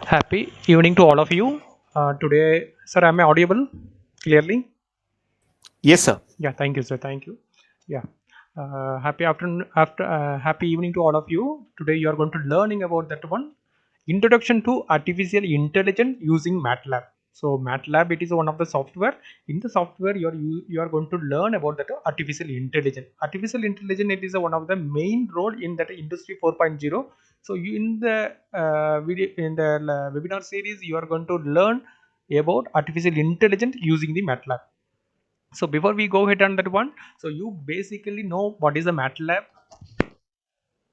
Happy evening to all of you. Today, sir, am I audible clearly? Yes, sir. Yeah, thank you, sir. Thank you. Yeah. Happy afternoon, happy evening to all of you. Today, you are going to learning about that one introduction to artificial intelligence using MATLAB. So, MATLAB it is one of the software. In the software, you are going to learn about that artificial intelligence. Artificial intelligence it is one of the main role in that industry 4.0. So, you in the video in the webinar series, you are going to learn about artificial intelligence using the MATLAB. So before we go ahead on that one, so you basically know what is a MATLAB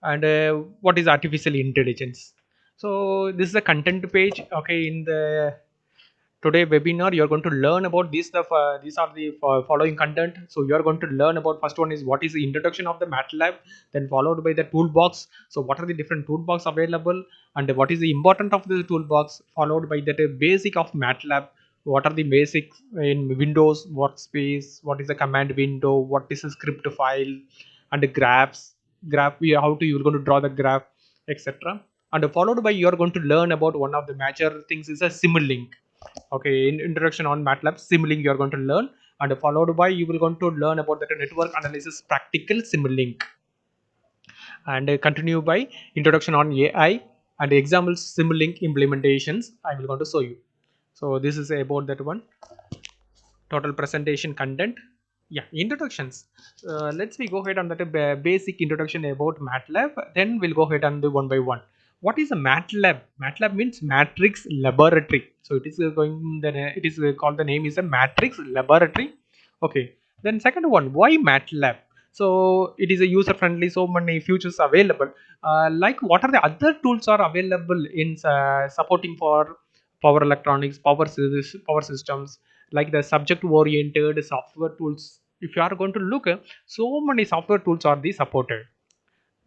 and what is artificial intelligence. So this is a content page. Okay, in the today webinar, you are going to learn about this stuff. These are the following content. So you are going to learn about first one is what is the introduction of the MATLAB, then followed by the toolbox. So what are the different toolbox available, and what is the important of the toolbox, followed by that basic of MATLAB. What are the basics in Windows workspace? What is the command window? What is a script file? And the graphs, how to you're going to draw the graph, etc. And followed by you are going to learn about one of the major things is a Simulink. Okay, in introduction on MATLAB, Simulink you are going to learn, and followed by you will going to learn about the network analysis practical Simulink, and continue by introduction on AI and example Simulink implementations. I will going to show you. So this is about that one total presentation content. Yeah, introductions. Let's we go ahead on that basic introduction about MATLAB, then we'll go ahead on the one by one. What is a MATLAB? MATLAB means matrix laboratory. So it is going then it is called, the name is a matrix laboratory. Okay, then second one, why MATLAB? So it is a user friendly, so many features available. Like what are the other tools are available in supporting for power electronics, power systems, like the subject oriented software tools. If you are going to look, so many software tools are the supported.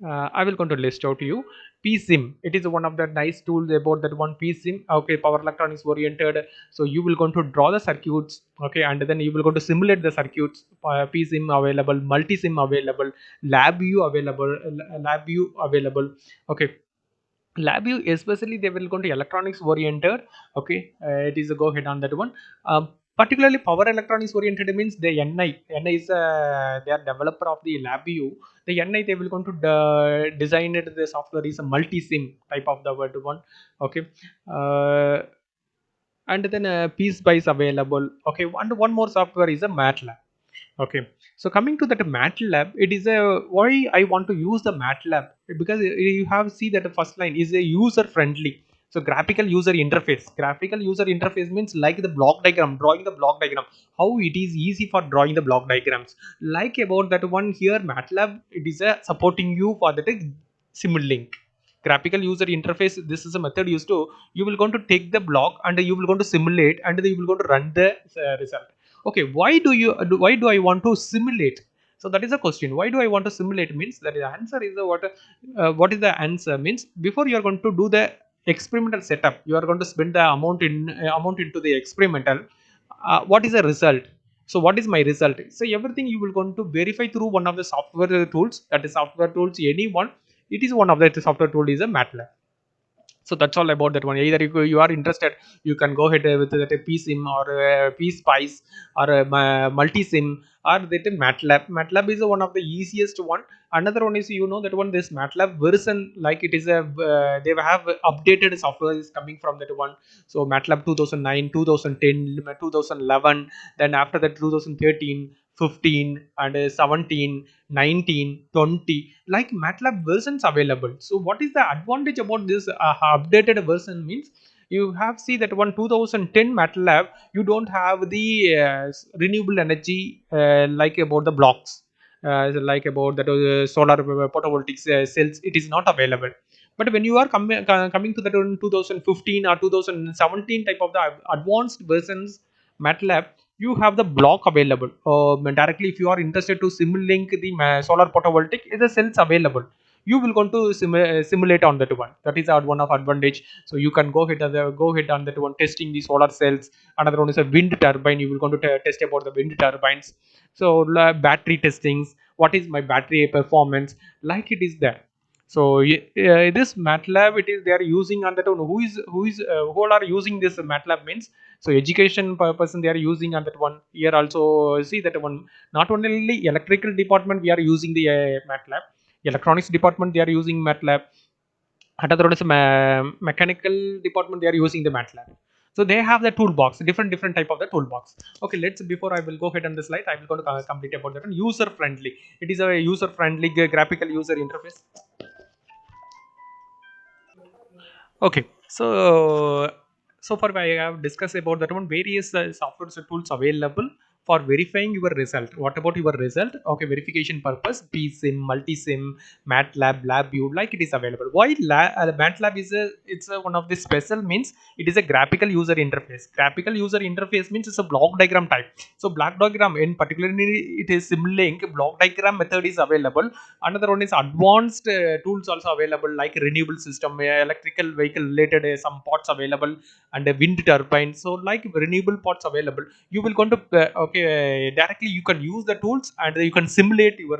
I will going to list out to you. PSIM, it is one of the nice tools about that one. PSIM, okay, power electronics oriented. So you will going to draw the circuits, okay, and then you will going to simulate the circuits. PSIM available, multi-sim available, LabVIEW available, LabVIEW available. Okay, LabVIEW especially they will go to electronics oriented. Okay, it is a go ahead on that one. Particularly power electronics oriented means the NI is they are developer of the LabVIEW. The NI they will going to design it, the software is a multi sim type of the word one. Okay, uh, and then piece by is available. Okay, and one more software is a MATLAB. Okay, so coming to that MATLAB, it is a why I want to use the MATLAB, because you have see that the first line is a user friendly. So graphical user interface. Graphical user interface means like the block diagram, drawing the block diagram. How it is easy for drawing the block diagrams. Like about that one here, MATLAB it is a supporting you for that Simulink. Graphical user interface. This is a method used to you will going to take the block and you will going to simulate and then you will going to run the result. Okay, why do I want to simulate? So that is a question. Why do I want to simulate means that the answer is what is the answer means before you are going to do the experimental setup, you are going to spend the amount into the experimental. What is the result? So what is my result? So everything you will going to verify through one of the software tools, that is software tools any one. It is one of the software tool is a MATLAB. So that's all about that one. Either you are interested, you can go ahead with that PSIM or PSpice or multisim or that MATLAB is one of the easiest one. Another one is that one, this MATLAB version, like it is a they have updated software is coming from that one. So MATLAB 2009, 2010, 2011, then after that 2013, 15 and 17, 19, 20, like MATLAB versions available. So what is the advantage about this updated version means you have see that one 2010 MATLAB, you don't have the renewable energy like about the blocks, like about that solar photovoltaic cells, it is not available. But when you are coming to that 2015 or 2017 type of the advanced versions MATLAB, you have the block available. Directly, if you are interested to simulink the solar photovoltaic, is the cells available. You will going to simulate on that one. That is our one of advantage. So you can go ahead on that one testing the solar cells. Another one is a wind turbine. You will going to test about the wind turbines. So battery testings. What is my battery performance? Like it is there. So this MATLAB, it is they are using on that one. Who all are using this MATLAB means, so education purpose they are using on that one. Here also see that one, not only electrical department we are using the MATLAB, electronics department they are using MATLAB, another one is mechanical department they are using the MATLAB. So they have the toolbox, different type of the toolbox. Okay, let's, before I will go ahead on the slide, I will go to complete about that one. User friendly, it is a user friendly graphical user interface. Okay, so far I have discussed about that one, various software tools available for verifying your result. What about your result? Okay, verification purpose, PSIM, multisim, MATLAB, LabVIEW, like it is available. Why MATLAB is one of the special means it is a graphical user interface. Graphical user interface means it's a block diagram type. So block diagram in particularly it is Simulink block diagram method is available. Another one is advanced tools also available, like renewable system, electrical vehicle related some parts available, and wind turbine. So like renewable parts available, you will going to directly you can use the tools and you can simulate your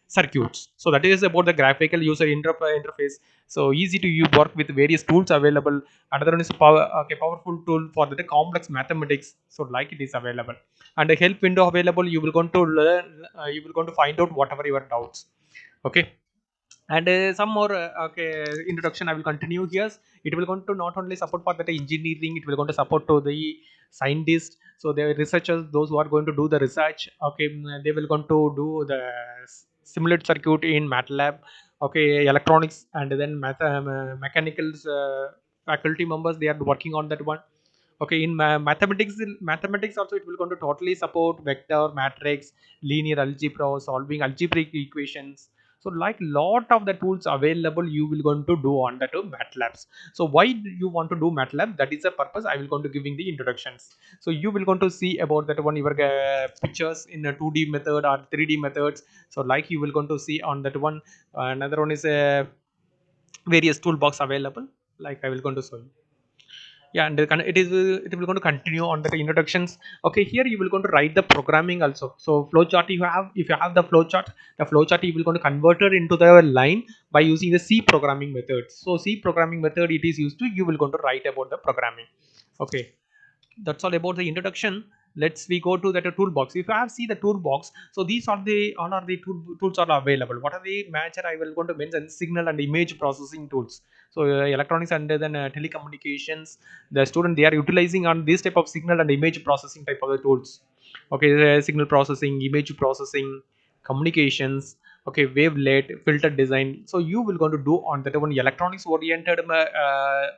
circuits. So that is about the graphical user interface. So easy to you work with various tools available. Another one is powerful tool for the complex mathematics. So like it is available, and a help window available. You will going to learn. You will going to find out whatever your doubts. Okay, and some more introduction I will continue here. It will going to not only support for the engineering, it will going to support to the scientists. So the researchers, those who are going to do the research, okay, they will going to do the simulate circuit in MATLAB. Okay, electronics and then mechanicals faculty members, they are working on that one. Okay, in mathematics also, it will going to totally support vector, matrix, linear algebra, solving algebraic equations. So like lot of the tools available you will going to do on that MATLABs. So why do you want to do MATLAB? That is the purpose I will going to giving the introductions. So you will going to see about that one, your pictures in a 2D method or 3D methods. So like you will going to see on that one. Another one is various toolbox available, like I will going to show you. Yeah, and it will going to continue on the introductions. Okay, here you will going to write the programming also. So flowchart, you have, if you have the flowchart you will going to convert it into the line by using the C programming method. So C programming method it is used to, you will going to write about the programming. Okay, that's all about the introduction. Let's we go to that toolbox. If you have see the toolbox, so these are the all are the tools are available. What are the major? I will going to mention signal and image processing tools. So electronics and then telecommunications, the student they are utilizing on this type of signal and image processing type of the tools. Okay, signal processing, image processing, communications. Okay, wavelet, filter design. So you will going to do on that one electronics oriented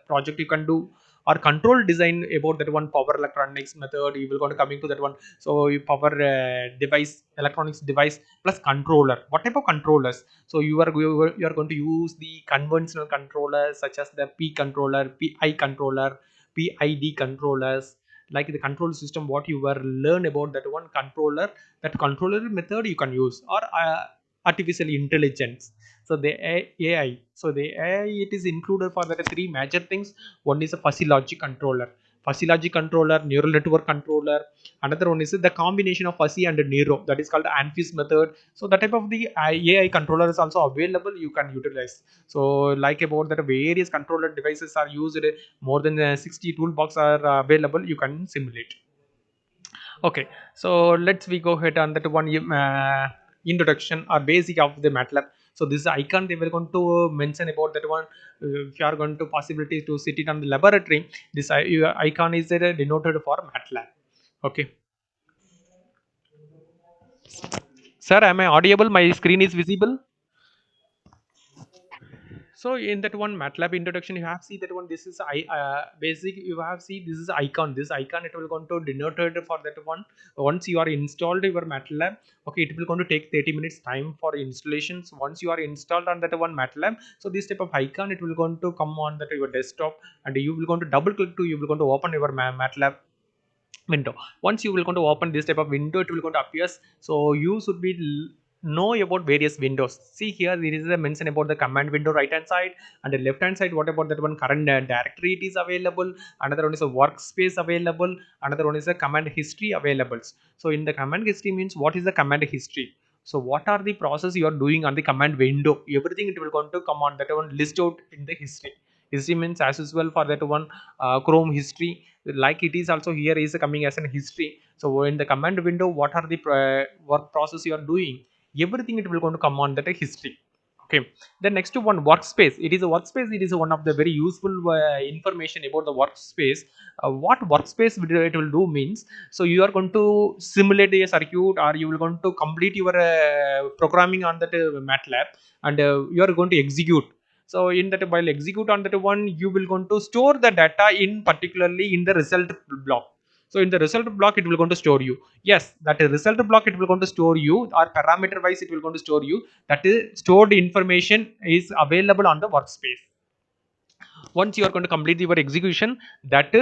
project you can do, or control design about that one power electronics method you will going to coming to that one. So you power device, electronics device plus controller. What type of controllers? So you are going to use the conventional controllers such as the P controller, PI controller, PID controllers, like the control system what you were learn about that one controller. That controller method you can use, or artificial intelligence. So the AI, so the AI it is included for the three major things. One is a fuzzy logic controller, neural network controller. Another one is the combination of fuzzy and narrow, that is called ANFIS method. So the type of the AI controller is also available, you can utilize. So like about that various controller devices are used, more than 60 toolbox are available, you can simulate. Okay, so let's we go ahead on that one introduction or basic of the MATLAB. So this icon they were going to mention about that one. If you are going to possibility to sit it on the laboratory, this icon is denoted for MATLAB. Okay, sir, am I audible? My screen is visible. So in that one MATLAB introduction, you have see that one. This is I basic. You have see this is icon. This icon it will going to denoted for that one. Once you are installed your MATLAB, okay, it will going to take 30 minutes time for installations. Once you are installed on that one MATLAB, so this type of icon it will going to come on that your desktop, and you will going to double click to, you will going to open your MATLAB window. Once you will going to open this type of window, it will going to appear. So you should be know about various windows. See here there is a mention about the command window right hand side, and the left hand side what about that one current directory it is available. Another one is a workspace available. Another one is a command history available. So in the command history means, what is the command history? So what are the process you are doing on the command window? Everything it will going to come on that one list out in the history. History means as usual for that one Chrome history, like it is also here is coming as an history. So in the command window, what are the work process you are doing? Everything it will going to come on that history. Okay, the next one, workspace. It is a workspace. It is one of the very useful information about the workspace. What workspace it will do means, so you are going to simulate a circuit, or you will going to complete your programming on that MATLAB, and you are going to execute. So in that, while execute on that one, you will going to store the data in particularly in the result block. So in the result block, it will going to store you. Yes, that result block it will going to store you, or parameter wise it will going to store you. That is stored information is available on the workspace. Once you are going to complete your execution, that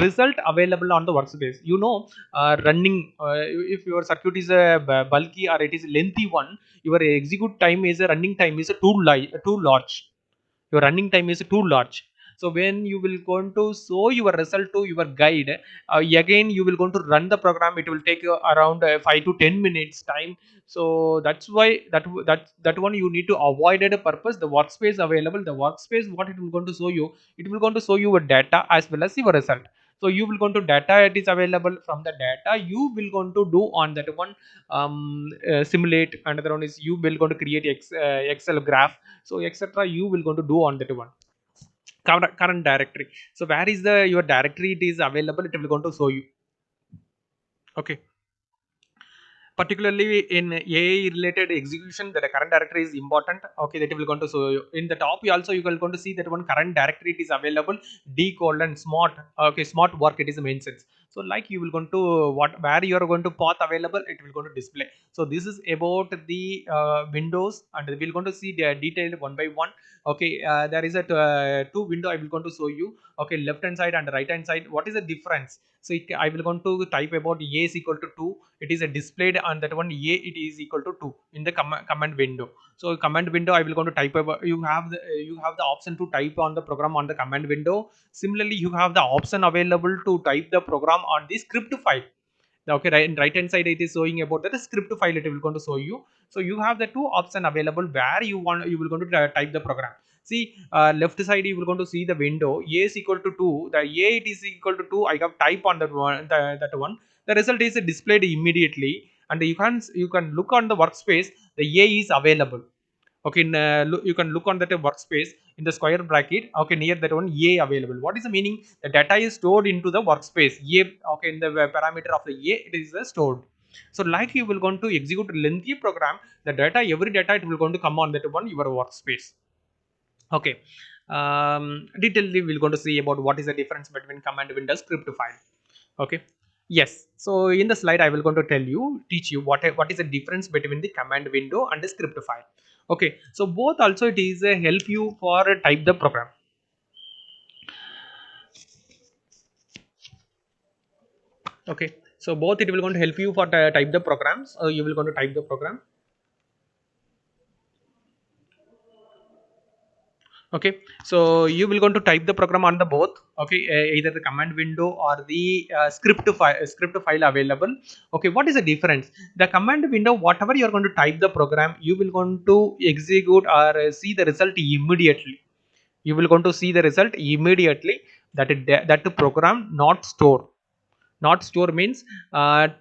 result available on the workspace, running, if your circuit is a bulky or it is lengthy one, your execute time is a running time is a too large. Your running time is too large. So when you will going to show your result to your guide, again you will going to run the program, it will take around 5 to 10 minutes time. So that's why that one you need to avoid at a purpose the workspace available. The workspace, what it will going to show you, it will going to show you your data as well as your result. So you will going to data, it is available. From the data you will going to do on that one, simulate. Another one is you will going to create excel graph, so etc. You will going to do on that one current directory. So where is the your directory it is available, it will going to show you. Okay, particularly in AI related execution, that a current directory is important. Okay, that will going to show you in the top. You also you will going to see that one current directory it is available, d colon smart. Okay, smart work it is a main sense. So like you will going to what where you are going to path available, it will going to display. So this is about the windows, and we will going to see the detailed one by one. Okay, there is a two window I will going to show you. Okay, left hand side and right hand side, what is the difference? So I will going to type about a is equal to 2. It is a displayed on that one a, it is equal to 2 in the command window. So command window I will going to type about, you have the option to type on the program on the command window. Similarly you have the option available to type the program on the script file. Okay, right hand side it is showing about the script file, it will going to show you. So you have the two option available where you will going to type the program. See, left side you will going to see the window a is equal to 2. The a it is equal to 2, I have type on that one, that one. The result is displayed immediately, and you can look on the workspace, the a is available. Okay, you can look on that workspace in the square bracket. Okay, near that one a available. What is the meaning? The data is stored into the workspace a. Okay, in the parameter of the a it is stored. So like you will going to execute lengthy program, the data, every data it will going to come on that one your workspace. Okay, detailedly we're going to see about what is the difference between command window script file. Okay, yes, so in the slide I will going to teach you what is the difference between the command window and the script file. Okay, so both also it is help you for type the program. Okay, so both it will going to help you for type the programs. You will going to type the program. Okay, so you will going to type the program on the both. Okay, either the command window or the script file available. Okay, what is the difference? The command window, whatever you are going to type the program, you will going to execute or see the result immediately. You will going to see the result immediately. That program not store. Not store means to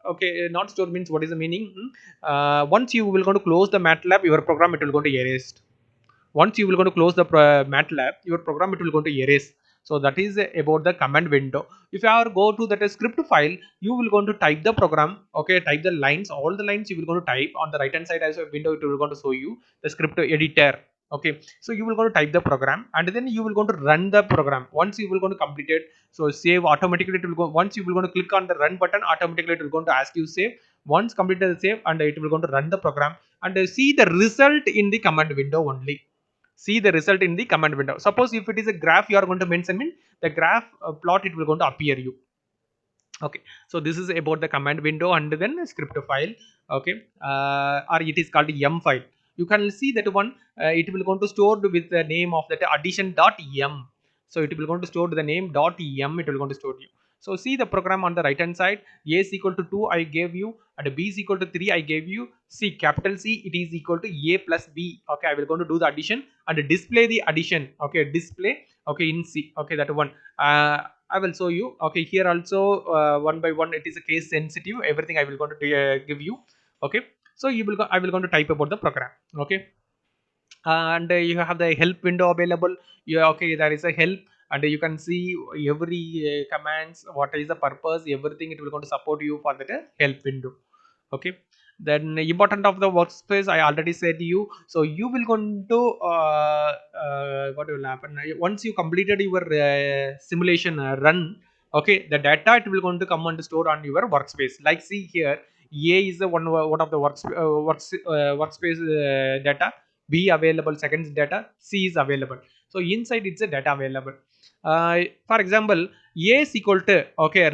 okay, not store means what is the meaning? Once you will going to close the MATLAB, your program it will going to erase. Once you will going to close the MATLAB, your program it will going to erase. So that is about the command window. If you are go to that script file, you will going to type the program. Okay, type the lines, all the lines you will going to type on the right hand side as a window. It will going to show you the script editor. Okay, so you will going to type the program, and then you will going to run the program. Once you will going to complete it, so save automatically. It will go. Once you will going to click on the run button, automatically it will going to ask you save. Once completed the save, and it will going to run the program and see the result in the command window only. See the result in the command window. Suppose if it is a graph you are going to mention, mean the graph plot it will going to appear you. Okay, so this is about the command window and then script file. Okay, or it is called m file. You can see that one, it will going to stored with the name of that addition.m. So it will going to store the name .m, it will going to store you. So see the program on the right hand side. A is equal to 2 I gave you, and B is equal to 3 I gave you. See, capital C, it is equal to A plus B. Okay, I will going to do the addition and display the addition. Okay, display. Okay, in C. Okay, that one. I will show you. Okay, here also one by one it is a case sensitive. Everything I will going to give you. Okay, so you will go, I will going to type about the program. Okay, and you have the help window available. Yeah, okay, there is a help, and you can see every commands, what is the purpose, everything it will going to support you for that help window. Okay, then important of the workspace I already said to you. So you will going to what will happen once you completed your simulation run. Okay, the data it will going to come and store on your workspace. Like see here, A is the one of the workspace data. B available, seconds data, C is available. So inside it's a data available. For example, A is equal to, okay,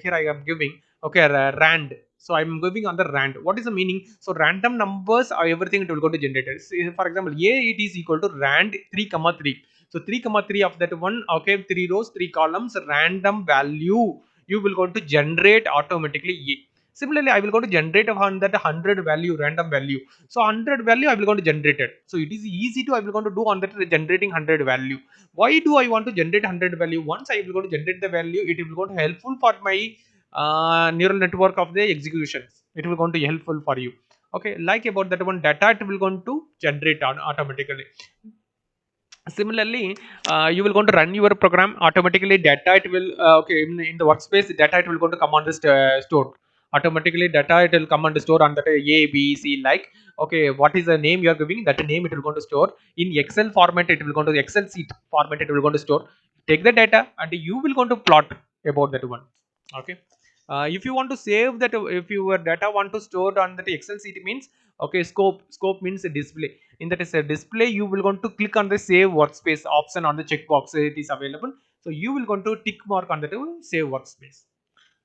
here I am giving, okay, rand. So I'm giving on the rand. What is the meaning? So random numbers are everything it will go to generated. See, for example, A it is equal to rand 3 comma 3. So 3 comma 3 of that one, okay, 3 rows 3 columns, random value you will go to generate automatically A. Similarly, I will go to generate on that 100 value, random value. So 100 value I will going to generate it. So it is easy to I will going to do on that generating 100 value. Why do I want to generate 100 value? Once I will go to generate the value, it will go to helpful for my neural network of the executions. It will going to helpful for you. Okay, like about that one data, it will going to generate on automatically. Similarly, you will going to run your program automatically. Data it will okay, in the workspace data it will going to come on the store automatically. Data it will come on the store on that A B C, like, okay, what is the name you are giving, that name it will going to store in Excel format. It will go to the Excel sheet format. It will going to store, take the data, and you will going to plot about that one. Okay, if you want to save that, if your data want to store on that Excel sheet means, okay, scope means display. In that is a display, you will going to click on the save workspace option on the checkbox. It is available, so you will going to tick mark on that save workspace.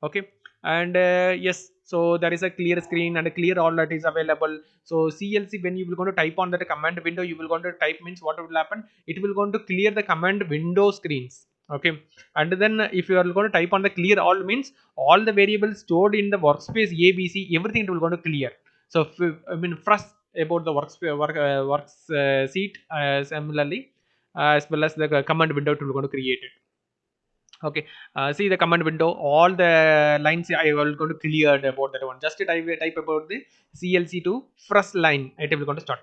Okay, and yes, so there is a clear screen and a clear all that is available. So CLC, when you will going to type on that command window, you will going to type means what will happen, it will going to clear the command window screens. Okay, and then if you are going to type on the clear all means all the variables stored in the workspace ABC, everything it will going to clear. So I mean first about the works sheet, similarly, as well as the command window it will going to create it. Okay, see the command window, all the lines I will going to clear about that one. Just type about the CLC to first line, it will going to start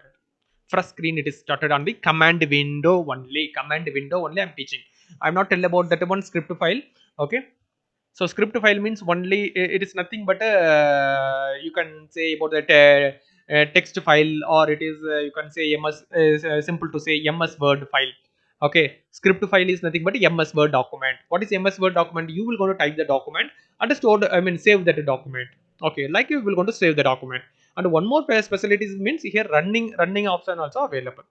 first screen. It is started on the command window only. Command window only I'm teaching. I'm not tell about that one script file. Okay, so script file means only it is nothing but you can say about that text file, or it is you can say ms simple to say ms word file. Okay, script file is nothing but ms word document. What is ms word document? You will going to type the document and store I mean save that document. Okay, like you will going to save the document. And one more specialties means here running option also available.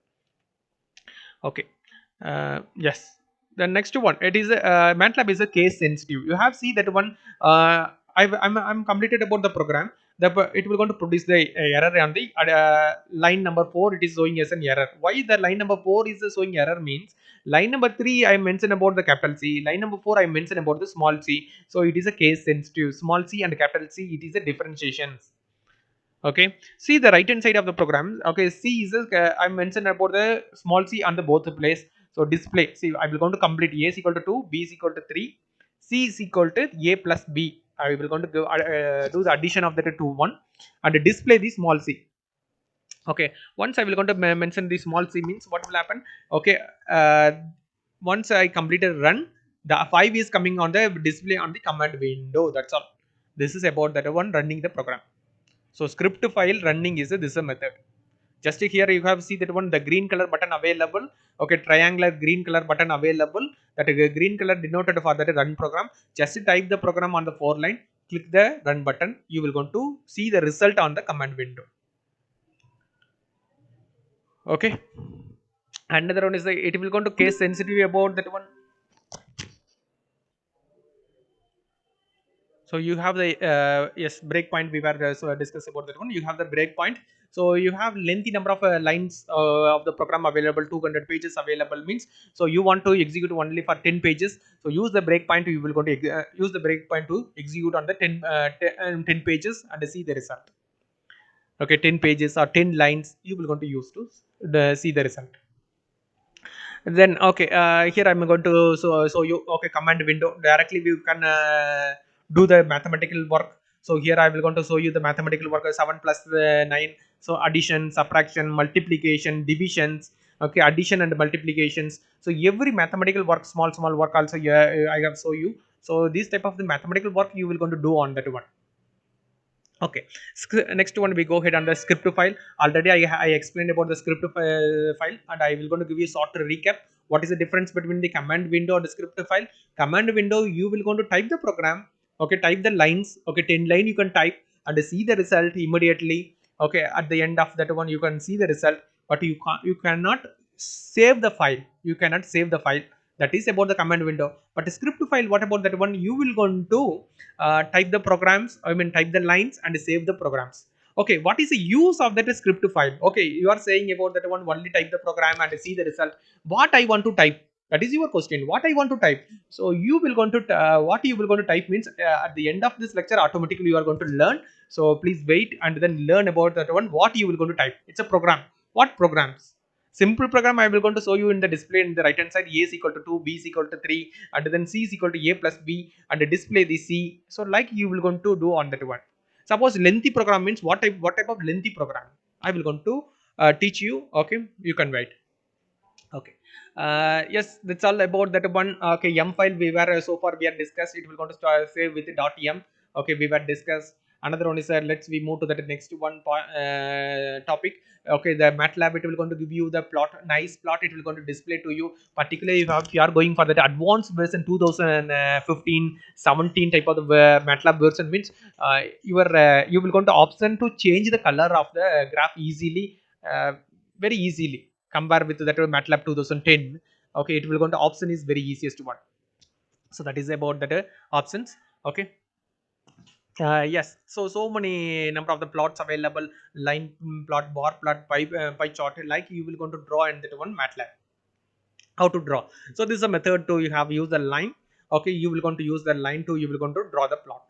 Okay, yes, the next one, it is MATLAB is a case sensitive. You have see that one. I'm completed about the program. It will going to produce the error on the line number 4. It is showing as an error. Why the line number 4 is showing error means line number 3 I mentioned about the capital C. Line number 4 I mentioned about the small c. So it is a case sensitive. Small c and capital C, it is a differentiation. Okay, see the right hand side of the program. Okay, C is I mentioned about the small c on the both place. So display, see I will going to complete A is equal to 2, B is equal to 3, C is equal to A plus B. I will going to do the addition of that to 1 and display the small c. Okay, once I will going to mention the small c means what will happen. Okay, uh, once I completed run, the 5 is coming on the display on the command window. That's all. This is about that one running the program. So script file running is this a method. Just here you have see that one, the green color button available. Okay, triangular green color button available. That green color denoted for that run program. Just type the program on the 4 line. Click the run button. You will going to see the result on the command window. Okay. Another one is the, it will going to case sensitive about that one. So you have the yes, breakpoint. We were discussed about that one. You have the breakpoint. So you have lengthy number of lines of the program available. 200 pages available means, so you want to execute only for 10 pages. So use the breakpoint. You will go to use the breakpoint to execute on the 10 pages and see the result. Okay, 10 pages or 10 lines you will going to use to see the result. Then okay, here I'm going to so you okay, command window directly we can do the mathematical work. So here I will going to show you the mathematical work. 7 plus 9, so addition, subtraction, multiplication, divisions. Okay, addition and multiplications. So every mathematical work, small work also, yeah, I have show you. So this type of the mathematical work you will going to do on that one. Okay, next one we go ahead on the script file. Already I explained about the script file, and I will going to give you a short recap. What is the difference between the command window and the script file? Command window, you will going to type the program. Okay, type the lines. Okay, 10 line you can type and see the result immediately. Okay, at the end of that one you can see the result, but you cannot save the file. You cannot save the file. That is about the command window. But the script file, what about that one? You will going to type the programs, I mean type the lines and save the programs. Okay, what is the use of that script file? Okay, you are saying about that one, only type the program and see the result. What I want to type, that is your question. What I want to type? So you will going to what you will going to type means at the end of this lecture automatically you are going to learn. So please wait and then learn about that one, what you will going to type. It's a program. What programs? Simple program I will going to show you in the display in the right hand side. A is equal to 2, B is equal to 3, and then C is equal to A plus B, and display the C. So like you will going to do on that one. Suppose lengthy program means what type of lengthy program I will going to teach you. Okay, you can write. Okay, yes, that's all about that one. Okay, M file we were so far we have discussed. It will going to start save with .m. Okay, we were discussed. Another one is let's we move to the next one topic. Okay, the MATLAB, it will going to give you the plot, nice plot. It will going to display to you. Particularly if you are going for that advanced version 2015, 17 type of the MATLAB version means you will going to option to change the color of the graph easily, very easily compare with that MATLAB 2010. Okay, it will go to option is very easiest one. So that is about that options. Okay, yes, so many number of the plots available, line plot, bar plot, pie chart, like you will going to draw in that one MATLAB. How to draw? So this is a method to you have use the line. Okay, you will going to use the line to you will going to draw the plot.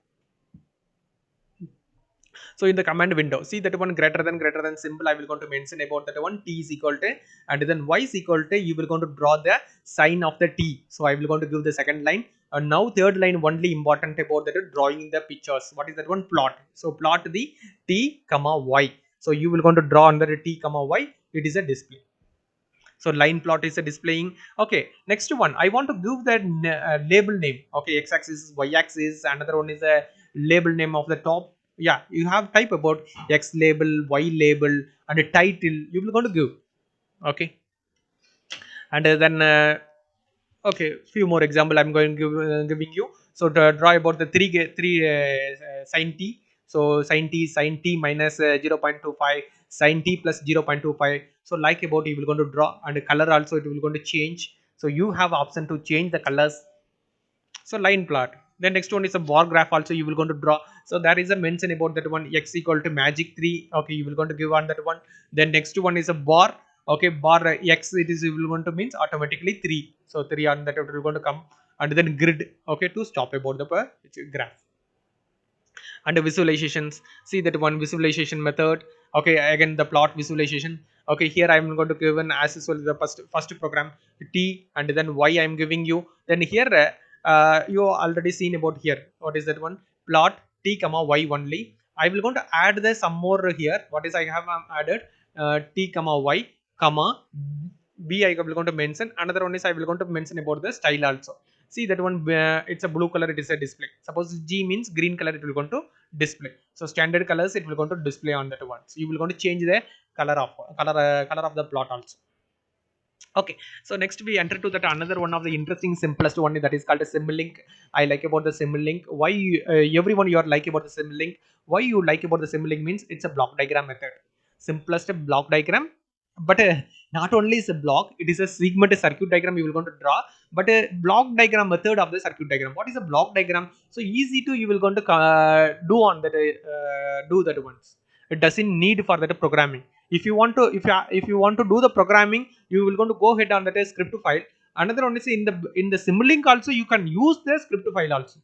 So in the command window, see that one greater than symbol, I will going to mention about that one. T is equal to, and then Y is equal to, you will going to draw the sign of the T. So I will going to give the second line. And now third line only important about that drawing the pictures. What is that one? Plot. So plot the T comma Y. So you will going to draw under T comma Y. It is a display. So line plot is a displaying. Okay, next one, I want to give that label name. Okay, x-axis, y-axis. Another one is a label name of the top. Yeah, you have type about x label, y label, and a title you will going to give. Okay, and then okay, few more example I'm going to give, giving you. So to draw about the three sin t. So sin t minus 0.25, sin t plus 0.25. So like about you will going to draw, and the color also it will going to change. So you have option to change the colors. So line plot. Then next one is a bar graph also you will going to draw. So there is a mention about that one, x equal to magic 3. Okay, you will going to give on that one. Then next one is a bar. Okay, bar x, it is you will going to means automatically 3. So 3 on that it will going to come, and then grid. Okay, to stop about the graph. And the visualizations, see that one visualization method. Okay, again the plot visualization. Okay, here I'm going to give an as well the first program T, and then Y I'm giving you. Then here you already seen about here. What is that one? Plot T comma Y only. I will going to add the some more here. What is I have added T comma Y comma B. I will going to mention. Another one is I will going to mention about the style also. See that one, it's a blue color, it is a display. Suppose G means green color, it will going to display. So standard colors it will going to display on that one. So you will going to change the color of the plot also. Okay, so next we enter to that another one of the interesting simplest one, that is called a Simulink. I like about the Simulink. Why everyone you are like about the Simulink? Why you like about the Simulink means it's a block diagram method. Simplest block diagram, but Not only is a block, it is a segmented circuit diagram you will going to draw, but a block diagram method of the circuit diagram. What is a block diagram? So easy to you will going to do on that do that once. It doesn't need for that programming. If you want to, if you want to do the programming, you will going to go ahead on that script file. Another one is in the Simulink also you can use the script file also.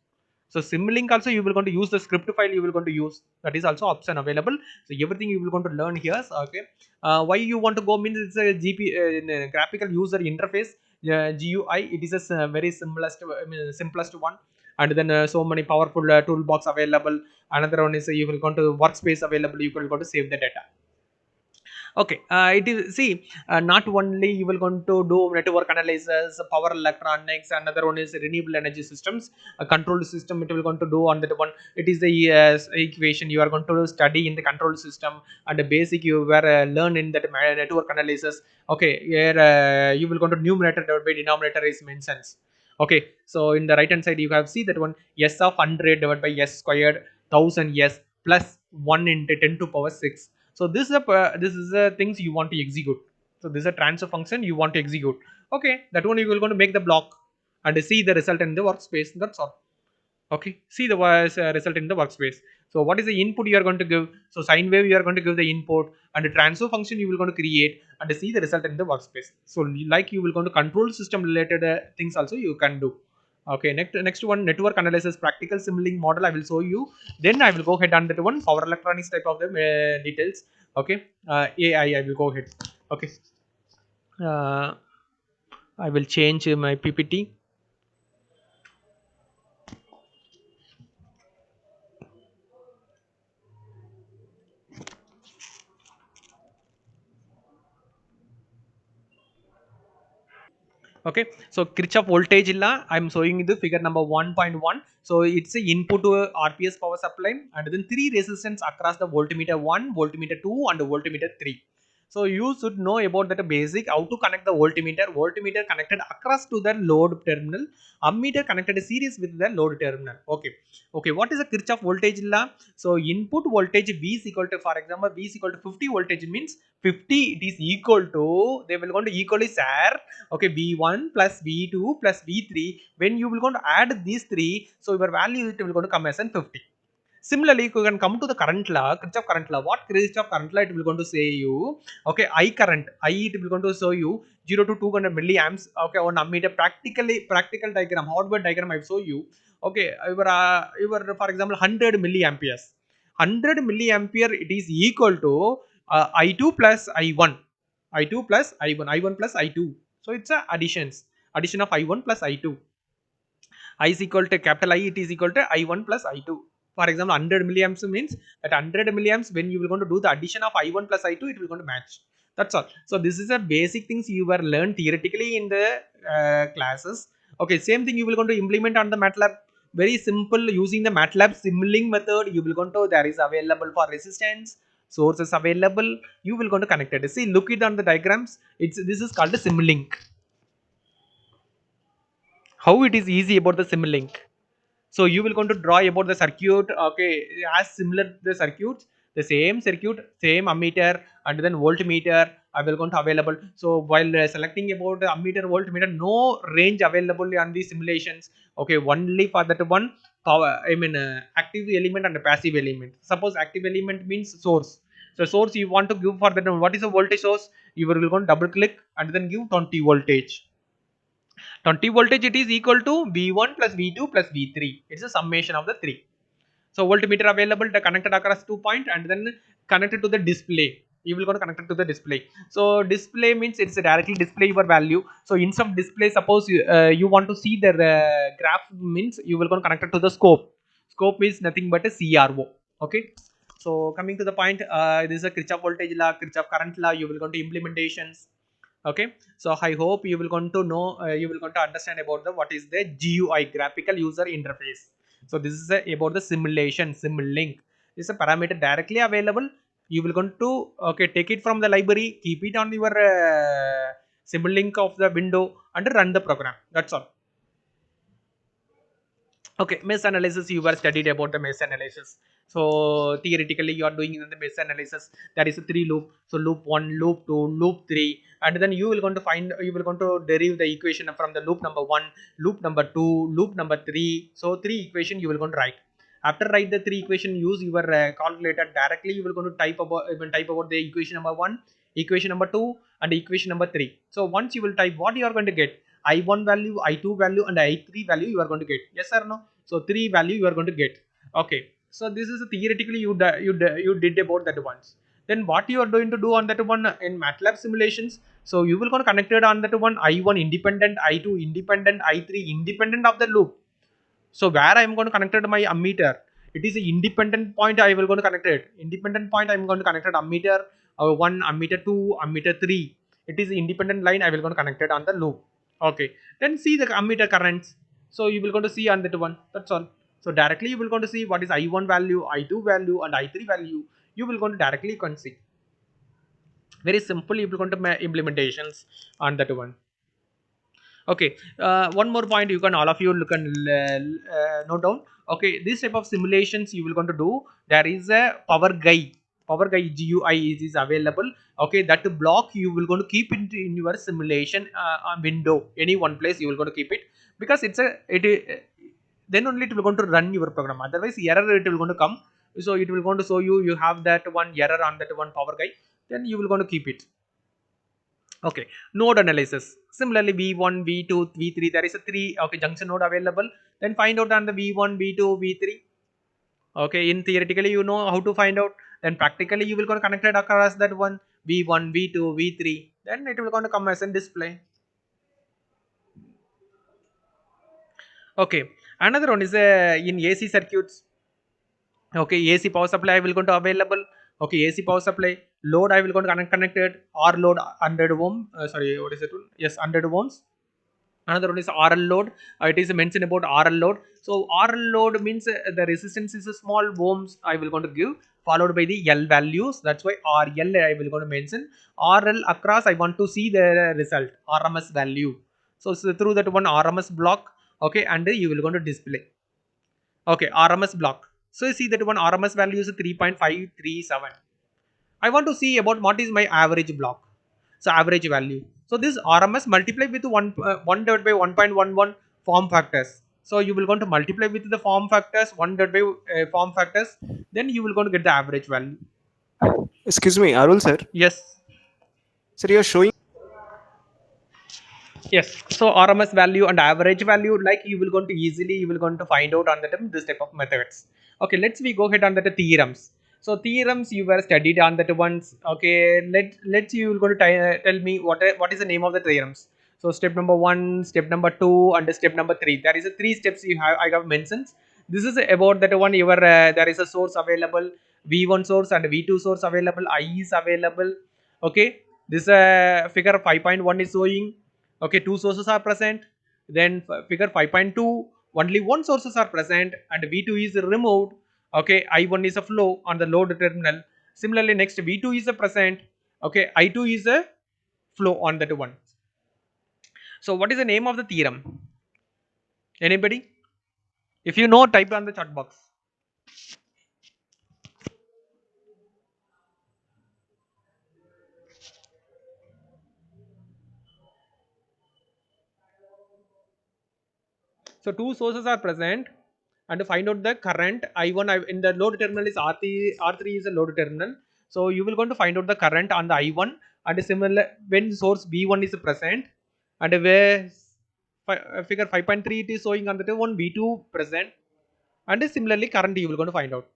So Simulink also you will going to use the script file you will going to use. That is also option available. So everything you will going to learn here. Okay. Why you want to go means it's a graphical user interface, GUI. It is a very simplest one. And then so many powerful toolbox available. Another one is you will go to workspace available. You will go to save the data. Okay, it is, see, not only you will going to do network analysis, power electronics. Another one is renewable energy systems, a control system. It will going to do on that one. It is the equation you are going to study in the control system, and the basic you were learn in that network analysis. Okay, here you will go to numerator divided by denominator is mentioned. Okay, so in the right hand side you have see that one, s of 100 divided by s squared 1000 s plus 1 into 10 to power 6. So this is a things you want to execute. So this is a transfer function you want to execute. Okay, that one you will going to make the block and see the result in the workspace. That's all. Okay, see the result in the workspace. So what is the input you are going to give? So sine wave you are going to give the input, and the transfer function you will going to create and see the result in the workspace. So like you will going to control system related things also you can do. Okay, next one, network analysis practical Simulink model I will show you. Then I will go ahead on that one, power electronics type of the details. Okay, AI I will go ahead. Okay, uh, I will change my PPT. Okay, so Kirchhoff voltage law, I'm showing you the figure number 1.1. So it's a input to a RPS power supply, and then three resistance across the voltmeter 1, voltmeter 2, and voltmeter 3. So you should know about that basic how to connect the voltmeter connected across to the load terminal, ammeter connected series with the load terminal. Okay, okay, what is the Kirchhoff voltage law? So input voltage V is equal to, for example, V is equal to 50 voltage means 50 it is equal to, they will going to equally share. Okay, v1 plus v2 plus v3. When you will going to add these three, so your value it will going to come as an 50. Similarly, you can come to the current law, Kirchhoff current law. What Kirchhoff current law it will going to say you? Okay, I current, I it will going to show you 0 to 200 milliamps. Okay, on ammeter, practical diagram, hardware diagram I show you. Okay, your for example 100 milliamperes. 100 milliampere it is equal to I2 plus I1. I2 plus I1, I1 plus I2. So it's a addition of I1 plus I2. I is equal to capital I, it is equal to I1 plus I2. For example, 100 milliamps means that 100 milliamps, when you will going to do the addition of I1 plus I2, it will going to match. That's all. So this is a basic things you were learned theoretically in the classes. Okay, same thing you will going to implement on the MATLAB. Very simple, using the MATLAB Simulink method. You will going to, there is available for resistance, sources available. You will going to connect it. See, look it on the diagrams. This is called a Simulink. How it is easy about the Simulink? So you will going to draw about the circuit. Okay, as similar the circuits, the same circuit, same ammeter, and then voltmeter I will going to available. So while selecting about the ammeter, voltmeter, no range available on the simulations. Okay, only for that one power, I mean active element and passive element. Suppose active element means source. So source you want to give for that one, what is the voltage source? You will go and double click and then give 20 voltage. 20 voltage it is equal to V1 plus V2 plus V3. It's a summation of the three. So voltmeter available, the connected across 2 point and then connected to the display. You will go to connect it to the display. So display means it's directly display your value. So instead of display, suppose you want to see the graph means you will go to connect it to the scope. Scope is nothing but a CRO. Okay. So coming to the point, this is a Kirchhoff voltage law, Kirchhoff current law. You will go to implementations. Okay, so I hope you will going to know, you will going to understand about the what is the GUI, graphical user interface. So this is about the simulation, Simulink. This is a parameter directly available. You will going to, okay, take it from the library, keep it on your Simulink of the window and run the program. That's all. Okay, mesh analysis, you were studied about the mesh analysis. So theoretically you are doing in the mesh analysis, there is a three loop. So loop 1, loop 2, loop 3, and then you will going to find, you will going to derive the equation from the loop number 1, loop number 2, loop number 3. So three equation you will going to write. After write the three equation, use your calculator directly. You will going to type about, you will type about the equation number 1, equation number 2, and equation number 3. So once you will type, what you are going to get, I1 value, I2 value, and I3 value you are going to get. Yes or no? So three value you are going to get. Okay. So this is theoretically you did about that once. Then what you are going to do on that one in MATLAB simulations? So you will going to connect it on that one, I1 independent, I2 independent, I3 independent of the loop. So where I am going to connect it my ammeter, it is an independent point. I will going to connect it. Independent point I am going to connect it ammeter 1, ammeter 2, ammeter 3. It is independent line. I will going to connect it on the loop. Okay. Then see the ammeter currents. So you will going to see on that one. That's all. So directly you will going to see what is I1 value, I2 value, and I3 value. You will going to directly can see. Very simple. You will going to implementations on that one. Okay, one more point you can, all of you can note down. Okay, this type of simulations you will going to do. There is a power guy. Power guy GUI is available. Okay, that block you will going to keep in your simulation window. Any one place you will going to keep it, because it's a then only it will going to run your program. Otherwise error it will going to come. So it will going to show you have that one error on that one power guy. Then you will going to keep it. Okay, node analysis. Similarly, V1, V2, V3, there is a three, okay, junction node available. Then find out on the V1, V2, V3. Okay, in theoretically you know how to find out. Then practically you will going to connect it across that one, V1, V2, V3. Then it will going to come as a display. Okay, another one is in AC circuits. Okay, AC power supply will going to available. Okay, AC power supply load I will going to connected, R load 100 ohm. Sorry, what is it? Yes, 100 ohms. Another one is RL load. It is mentioned about RL load. So RL load means the resistance is a small ohms I will going to give, followed by the L values. That's why RL I will going to mention. RL across I want to see the result, RMS value. So through that one RMS block, okay, and you will going to display. Okay, RMS block. So you see that one RMS value is 3.537. I want to see about what is my average block. So average value. So this RMS multiply with 1 divided by 1.11 form factors. So you will going to multiply with the form factors 1 divided by form factors. Then you will going to get the average value. Excuse me, Arul sir. Yes. Sir, you are showing. Yes. So RMS value and average value, like you will going to easily, you will going to find out on that this type of methods. Okay, we go ahead on that theorems. So theorems you were studied on that ones. Okay, let's you will going to tell me what is the name of the theorems. So step number 1, step number 2, and step number 3. There is a 3 steps you have I have mentioned. This is about that one. Your there is a source available, V1 source and V2 source available, I is available. Okay, this figure 5.1 is showing. Okay, two sources are present. Then figure 5.2, only one sources are present and V2 is removed. Okay, I1 is a flow on the load terminal. Similarly, next V2 is a present. Okay, I2 is a flow on that one. So what is the name of the theorem? Anybody? If you know, type on the chat box. So two sources are present, and to find out the current I1 in the load terminal is R3 is a load terminal. So you will going to find out the current on the I1, and similar when source V1 is present, and where figure 5.3 it is showing on the one V2 present, and similarly current you will going to find out.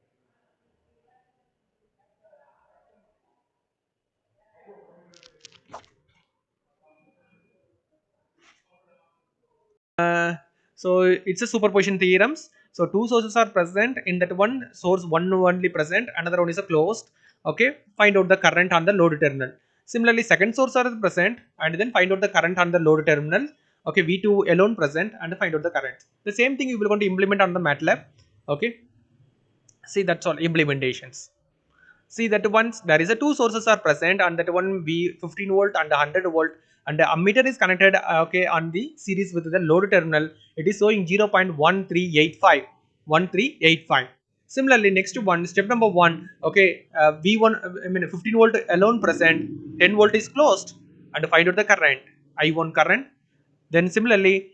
So it's a superposition theorems. So two sources are present, in that one source one only present, another one is a closed. Okay, find out the current on the load terminal. Similarly, second source are present, and then find out the current on the load terminal. Okay, V2 alone present, and find out the current. The same thing you will going to implement on the MATLAB. Okay, see, that's all implementations. See that once there is a two sources are present, and that one be 15 volt and 100 volt, and the ammeter is connected okay on the series with the load terminal. It is showing 0.1385. 1385. Similarly, next one, step number one, okay, V1, I mean 15 volt alone present, 10 volt is closed, and find out the current, I1 current. Then similarly,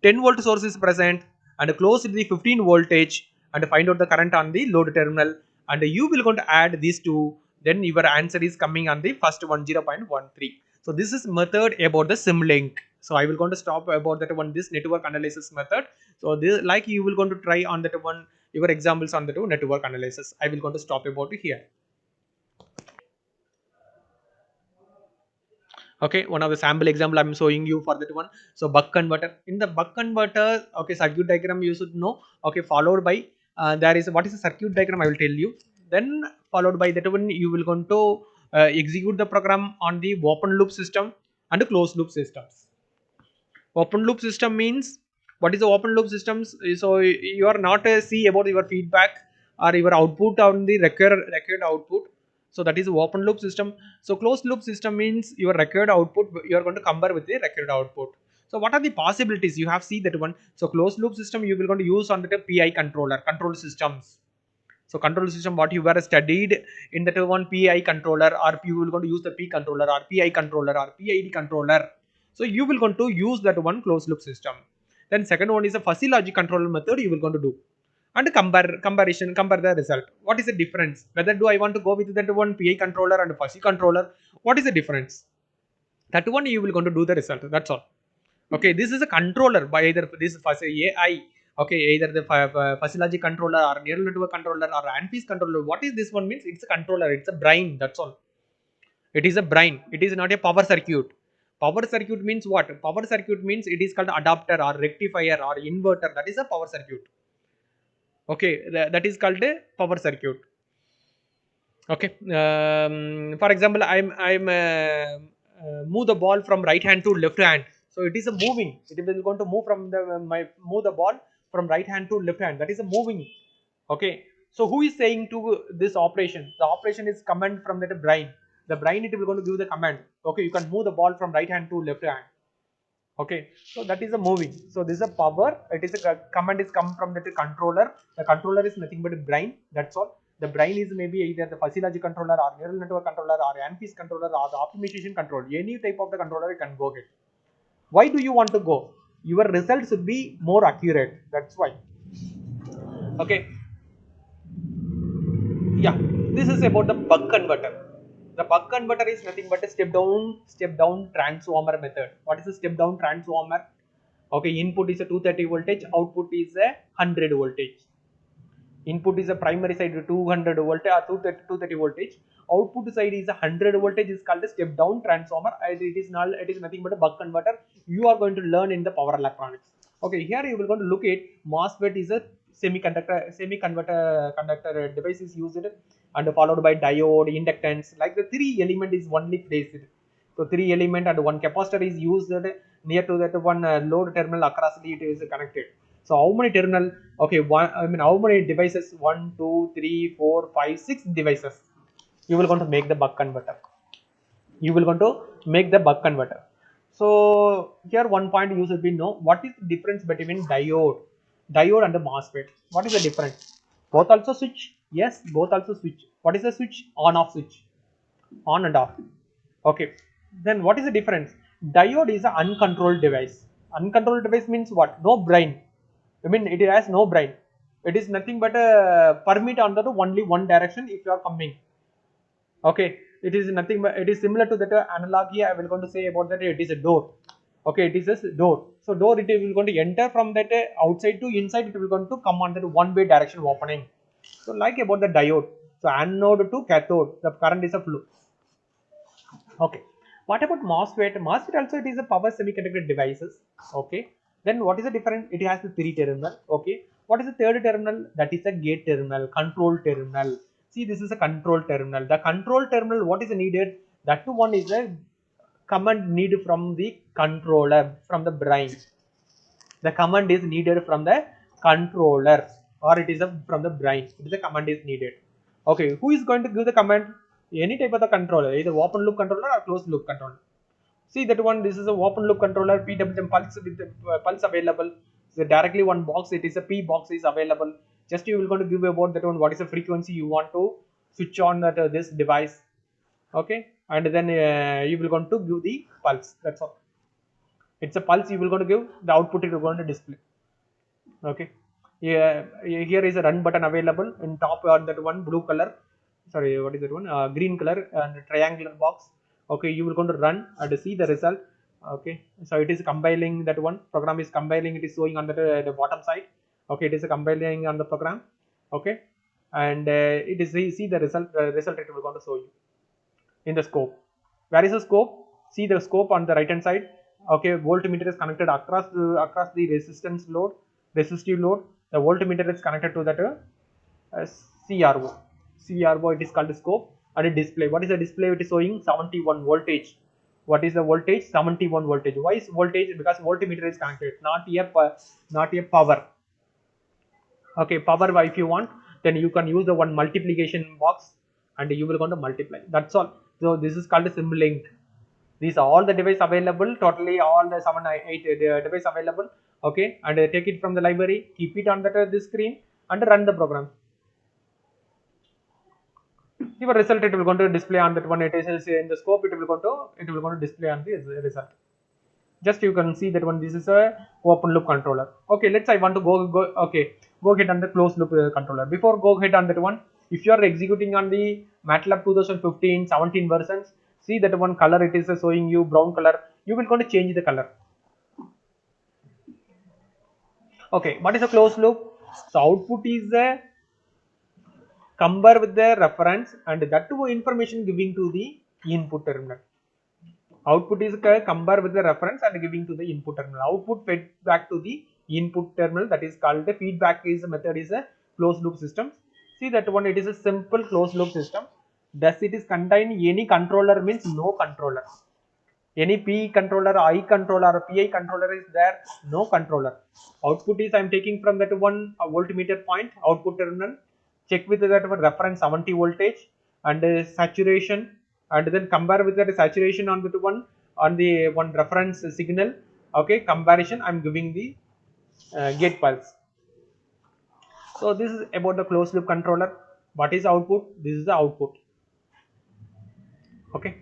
10 volt source is present and close the 15 voltage and find out the current on the load terminal, and you will going to add these two, then your answer is coming on the first one, 0.13. So this is method about the Simulink. So I will going to stop about that one, this network analysis method. So this like you will going to try on that one your examples on the two network analysis. I will going to stop about it here. Okay, one of the sample example I'm showing you for that one. So buck converter, in the buck converter, okay, circuit diagram you should know. Okay, followed by there is what is the circuit diagram I will tell you, then followed by that one you will going to execute the program on the open loop system and closed loop systems. Open loop system means, what is the open loop systems? So you are not see about your feedback or your output on the record output. So that is open loop system. So closed loop system means your record output you are going to compare with the record output. So what are the possibilities you have see that one? So closed loop system you will going to use on the PI controller, control systems. So control system what you were studied in that one, PI controller, or you will going to use the P controller or PI controller or PID controller. So you will going to use that one closed loop system. Then second one is a fuzzy logic controller method you will going to do. And compare the result. What is the difference? Whether do I want to go with that one PI controller and fuzzy controller? What is the difference? That one you will going to do the result. That's all. Okay, this is a controller by either this AI. Okay, either the fuzzy logic controller or neural network controller or ANFIS controller. What is this one means? It's a controller. It's a brain. That's all. It is a brain. It is not a power circuit. Power circuit means what? Power circuit means it is called adapter or rectifier or inverter. That is a power circuit. Okay, that is called a power circuit. Okay, for example, I'm move the ball from right hand to left hand. So it is a moving. It will going to move from the move the ball from right hand to left hand. That is a moving. Okay. So who is saying to this operation? The operation is command from that brain. The brain it will going to give the command. Okay, you can move the ball from right hand to left hand. Okay, so that is a moving. So this is a power. It is a command is come from the controller. The controller is nothing but a brain. That's all. The brain is maybe either the fuzzy logic controller or neural network controller or ANFIS controller or the optimization control. Any type of the controller you can go get. Why do you want to go? Your results should be more accurate. That's why. Okay. Yeah. This is about the buck converter. The buck converter is nothing but a step down transformer method. What is a step down transformer? Okay, input is a 230 voltage, output is a 100 voltage. Input is a primary side 200 volt or 230 voltage. Output side is a 100 voltage is called a step down transformer. It is nothing but a buck converter. You are going to learn in the power electronics. Okay, here you will going to look at MOSFET is a conductor device is used and followed by diode, inductance. Like the three element is only placed. So three element and one capacitor is used near to that one load terminal across it is connected. So how many terminal? Okay, how many devices? 1, 2, 3, 4, 5, 6 devices. You will going to make the buck converter. You will going to make the buck converter. So here one point you should be know what is the difference between diode and the MOSFET. What is the difference? Both also switch. Yes, both also switch. What is the switch? On off switch. On and off. Okay. Then what is the difference? Diode is an uncontrolled device. Uncontrolled device means what? No brain. I mean, it has no brain. It is nothing but a permit under the only one direction if you are coming. Okay, it is nothing but it is similar to that analogy I will going to say about that it is a door. Okay, it is a door. So door it will going to enter from that outside to inside. It will going to come under the one way direction opening. So like about the diode. So anode to cathode, the current is a flow. Okay. What about MOSFET? MOSFET also it is a power semiconductor devices. Okay. Then what is the difference? It has the three terminal. Okay. What is the third terminal? That is a gate terminal, control terminal. See, this is a control terminal. The control terminal, what is needed? That one is a command need from the controller, from the brain. The command is needed from the controller or it is from the brain. It is a command is needed. Okay, who is going to give the command? Any type of the controller, either open loop controller or closed loop controller. See that one, this is a open loop controller, PWM pulse with the pulse available. So directly one box, it is a P box is available. Just you will going to give about that one, what is the frequency you want to switch on that this device. Okay, and then you will going to give the pulse. That's all. It's a pulse you will going to give, the output it will going to display. Okay, yeah, here is a run button available in top on that one blue color, sorry, what is that one, green color and triangular box. Okay, you will going to run and see the result. Okay, so it is compiling, that one program is compiling, it is showing on the bottom side. Okay, it is compiling on the program. Okay, and it is see the result it will going to show you in the scope. Where is the scope? See the scope on the right hand side. Okay, voltmeter is connected across the resistive load. The voltmeter is connected to that CRO. It is called scope. And a display. What is the display? It is showing 71 voltage. What is the voltage? 71 voltage. Why is voltage? Because voltmeter is connected, not a power. Okay, power, if you want, then you can use the one multiplication box and you will going to multiply. That's all. So this is called a Simulink. These are all the device available, totally all the 7 8 device available. Okay, and take it from the library, keep it on the screen and run the program. Your result it will going to display on that one. It is in the scope, it will going to display on the result. Just you can see that one, this is a open loop controller. Okay, let's I want to go okay, go ahead on the closed loop controller. Before go ahead on that one, if you are executing on the MATLAB 2015 17 versions, see that one color it is showing you brown color, you will going to change the color. Okay, what is a closed loop? So output is a compare with the reference and that information giving to the input terminal. Output is compare with the reference and giving to the input terminal. Output fed back to the input terminal, that is called the feedback is method is a closed loop system. See that one, it is a simple closed loop system. Thus it is contain any controller means no controller. Any P controller, I controller or PI controller is there, no controller. Output is I am taking from that one voltmeter point, output terminal, check with that one reference 70 voltage and saturation, and then compare with that saturation on that one, on the one reference signal. Okay, comparison I am giving the gate pulse. So this is about the closed loop controller. What is output? This is the output. Okay,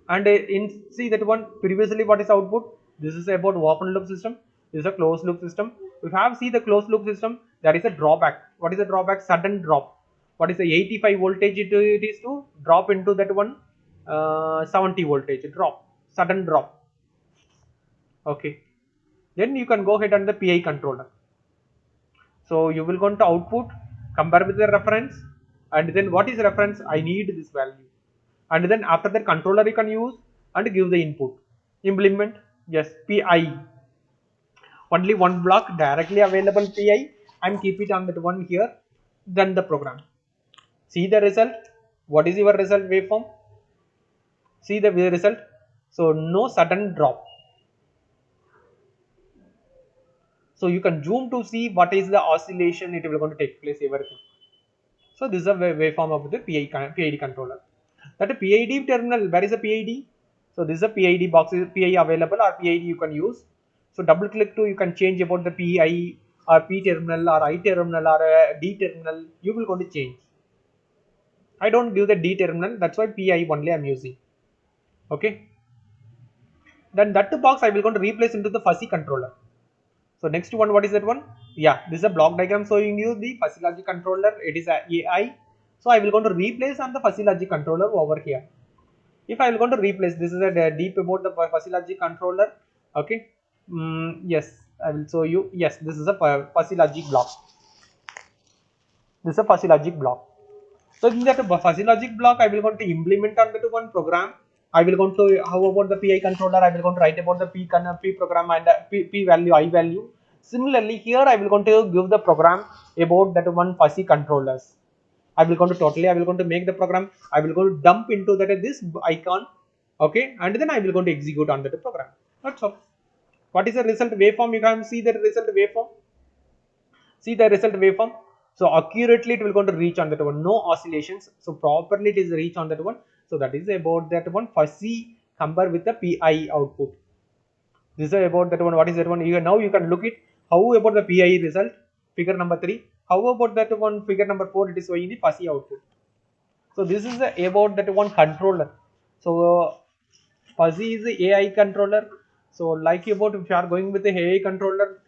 and in see that one previously what is output? This is about open loop system, this is a closed loop system. We have see the closed loop system, there is a drawback. What is the drawback? Sudden drop. What is the 85 voltage it is to drop into that one 70 voltage drop, sudden drop. Okay, then you can go ahead on the PI controller. So you will go to output, compare with the reference, and then what is reference? I need this value, and then after that controller you can use and give the input. Implement, yes, PI. Only one block directly available PI and keep it on that one here. Then the program. See the result. What is your result waveform? See the result. So no sudden drop. So you can zoom to see what is the oscillation it will going to take place, everything. So this is a waveform of the PID controller. That a PID terminal, where is the PID? So this is a PID box, is PI available or PID you can use. So double click to you can change about the PI or P terminal or I terminal or D terminal, you will going to change. I don't give the D terminal, that's why PI only I am using. Okay. Then that box I will going to replace into the fuzzy controller. So next one, what is that one? Yeah, this is a block diagram showing you the fuzzy logic controller. It is a AI. So I will going to replace on the fuzzy logic controller over here. If I will going to replace, this is a deep about the fuzzy logic controller. Okay. Yes, I will show you. Yes, this is a fuzzy logic block. This is a fuzzy logic block. So in that fuzzy logic block, I will going to implement on that one program. I will going to how about the PI controller? I will going to write about the P program and P value, I value. Similarly, here I will going to give the program about that one fuzzy controllers. I will going to I will going to make the program. I will going to dump into that this icon. Okay, and then I will going to execute on that program. That's all. What is the result waveform? You can see the result waveform. See the result waveform. So accurately it will going to reach on that one, no oscillations. So properly it is reach on that one. So that is about that one fuzzy compare with the PI output. This is about that one. What is that one? Now you can look it. How about the PI result? Figure number 3. How about that one? Figure number 4. It is showing the fuzzy output. So this is about that one controller. So fuzzy is the AI controller. So like about if you are going with the AI controller,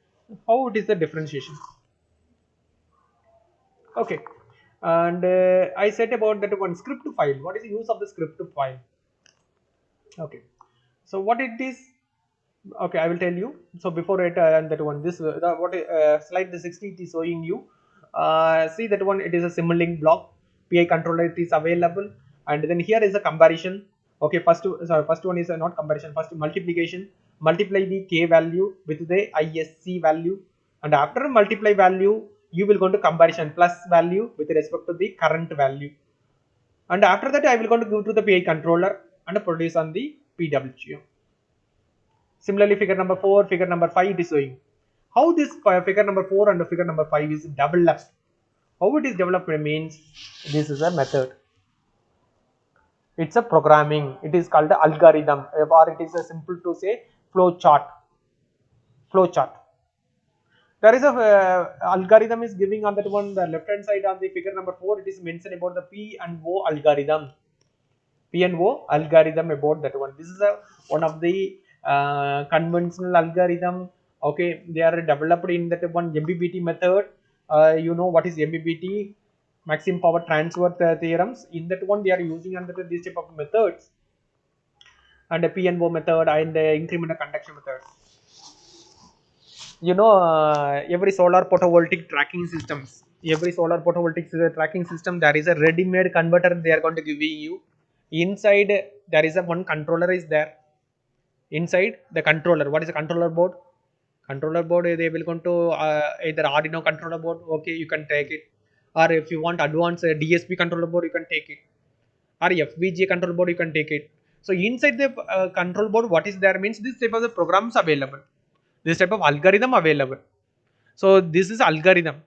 how it is the differentiation? Okay, and I said about that one script file. What is the use of the script file? Okay, so what it is? Okay, I will tell you. So before it and that one, this what slide the 60 it is showing you. See that one, it is a Simulink block. PI controller it is available, and then here is a comparison. Okay, first one is not comparison. First multiplication. Multiply the k value with the ISC value, and after multiply value, you will go to comparison plus value with respect to the current value, and after that I will go to go to the PI controller and produce on the PWM. Similarly, figure number 4, figure number 5 it is showing how this figure number 4 and figure number 5 is developed. How it is developed means this is a method. It's a programming. It is called the algorithm, or it is a simple to say flow chart. Flow chart. There is a algorithm is giving on that one, the left hand side on the figure number 4. It is mentioned about the P and O algorithm. P and O algorithm about that one. This is one of the conventional algorithm. Okay, they are developed in that one MBBT method. You know what is MBBT? Maximum power transfer theorems. In that one, they are using under this type of methods, and the P and O method and the incremental conduction methods. You know, every solar photovoltaic tracking systems. Every solar photovoltaic tracking system, there is a ready-made converter they are going to giving you. Inside there is a one controller is there. Inside the controller, what is a controller board? Controller board, they will go to either Arduino controller board. Okay, you can take it, or if you want advanced DSP controller board, you can take it, or FPGA control board, you can take it. So inside the control board, what is there means this type of the programs available, this type of algorithm available. So this is algorithm.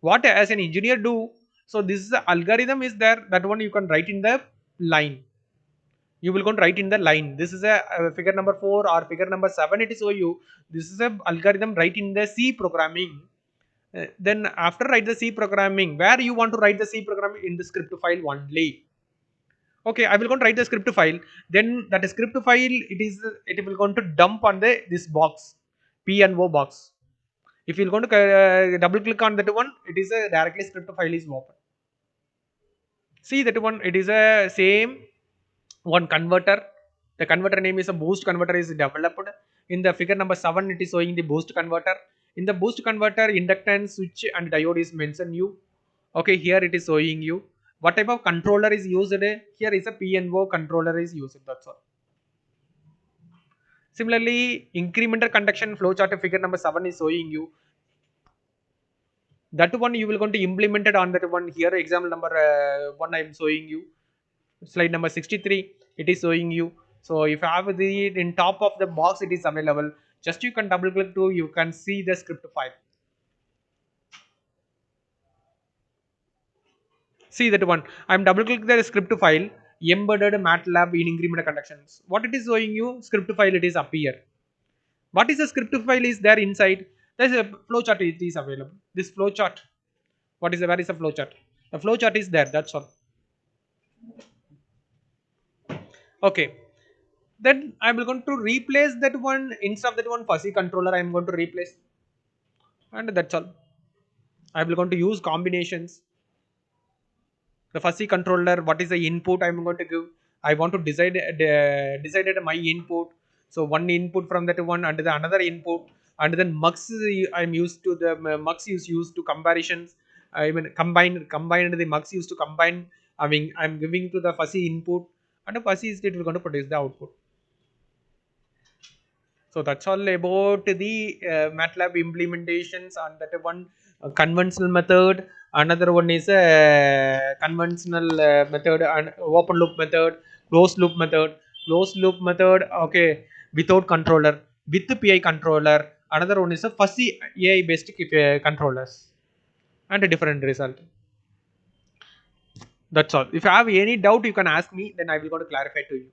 What as an engineer do? So this is the algorithm is there. That one you can write in the line. You will go and write in the line. This is a figure number 4 or figure number 7. It is show you. This is a algorithm write in the C programming. Then after write the C programming, where you want to write the C programming in the script file only. Okay, I will go and write the script file. Then that script file it will going to dump on the this box, P and O box. If you're going to double click on that one, it is a directly script file is open. See that one, it is a same one converter. The converter name is a boost converter is developed. In the figure number 7, it is showing the boost converter. In the boost converter, inductance, switch and diode is mentioned you. Okay, here it is showing you. What type of controller is used? Here is a PNO controller is used. That's all. Similarly, incremental conduction flowchart figure number 7 is showing you. That one you will going to implement it on that one. Here example number 1 I am showing you. Slide number 63 it is showing you. So if you have the in top of the box it is available, just you can double click to you can see the script file. See that one, I am double click the script file, embedded MATLAB in incremental conductions. What it is showing you, script file it is appear. What is the script file is there inside? There is a flowchart it is available. This flowchart, what is the, where is the flowchart? The flowchart is there, that's all. Okay, then I am going to replace that one. Instead of that one fuzzy controller I am going to replace, and that's all. I will going to use combinations. The fuzzy controller, what is the input I am going to give? I want to decided my input. So one input from that one and the another input, and then mux I am used to the mux is used to comparisons. I mean combined the mux used to combine. I mean I am giving to the fuzzy input, and the fuzzy is it will going to produce the output. So that's all about the MATLAB implementations on that one conventional method. Another one is a conventional method and open loop method, closed loop method. Closed loop method, okay, without controller, with the PI controller. Another one is a fuzzy AI based controllers. and a different result. That's all. If you have any doubt, you can ask me, then I will going to clarify to you.